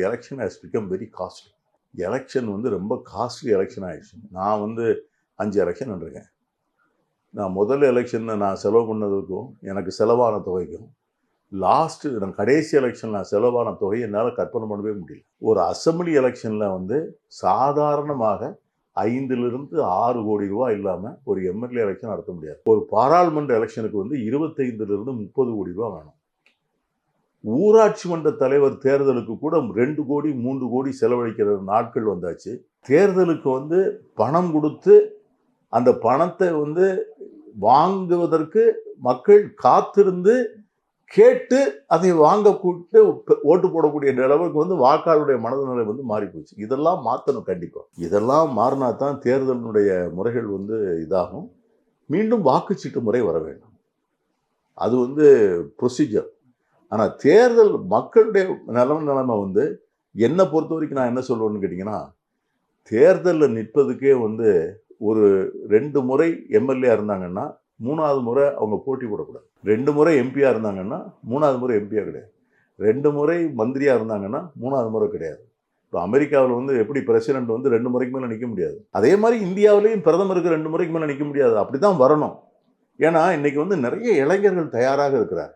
Election has become very costly. Election வந்து ரொம்ப costly election ஆயிடுச்சு. நான் வந்து 5 எலெக்ஷன் இருக்கேன். நான் முதல் எலெக்ஷனில் நான் செலவு பண்ணதுக்கும் எனக்கு செலவான தொகைக்கும் நான் கடைசி எலெக்ஷன் நான் செலவான தொகையை என்னால் கற்பனை பண்ணவே முடியல. ஒரு அசம்பிளி எலெக்ஷனில் வந்து சாதாரணமாக 5லிருந்து 6 கோடி ரூபாய் இல்லாமல் ஒரு எம்எல்ஏ எலெக்ஷன் நடத்த முடியாது. ஒரு பாராளுமன்ற எலெக்ஷனுக்கு வந்து 25லிருந்து 30 கோடி ரூபாய் வேணும். ஊராட்சி மன்ற தலைவர் தேர்தலுக்கு கூட 2 கோடி 3 கோடி செலவழிக்கிற நாட்கள் வந்தாச்சு. தேர்தலுக்கு வந்து பணம் கொடுத்து அந்த பணத்தை வந்து வாங்குவதற்கு மக்கள் காத்திருந்து கேட்டு அதை வாங்க கூட்டு ஓட்டு போடக்கூடிய நிலவுக்கு வந்து வாக்காளருடைய மனநிலை வந்து மாறி போச்சு. இதெல்லாம் மாற்றணும் கண்டிப்பாக. இதெல்லாம் மாறினா தான் தேர்தலினுடைய முறைகள் வந்து இதாகும். மீண்டும் வாக்குச்சீட்டு முறை வர வேண்டும். அது வந்து ப்ரொசீஜர். ஆனால் தேர்தல் மக்களுடைய நிலைமை வந்து என்னை பொறுத்த வரைக்கும் நான் என்ன சொல்லுவேன்னு கேட்டிங்கன்னா, தேர்தலில் நிற்பதுக்கே வந்து ஒரு 2 முறை எம்எல்ஏ இருந்தாங்கன்னா 3வது முறை அவங்க போட்டி போடக்கூடாது. 2 முறை எம்பியாக இருந்தாங்கன்னா 3வது முறை எம்பியாக கிடையாது. 2 முறை மந்திரியாக இருந்தாங்கன்னா 3வது முறை கிடையாது. இப்போ அமெரிக்காவில் வந்து எப்படி பிரசிடென்ட் வந்து 2 முறைக்கு மேலே நிற்க முடியாது, அதே மாதிரி இந்தியாவிலையும் பிரதமருக்கு 2 முறைக்கு மேலே நிற்க முடியாது. அப்படி தான் வரணும். ஏன்னா இன்னைக்கு வந்து நிறைய இளைஞர்கள் தயாராக இருக்கிறார்.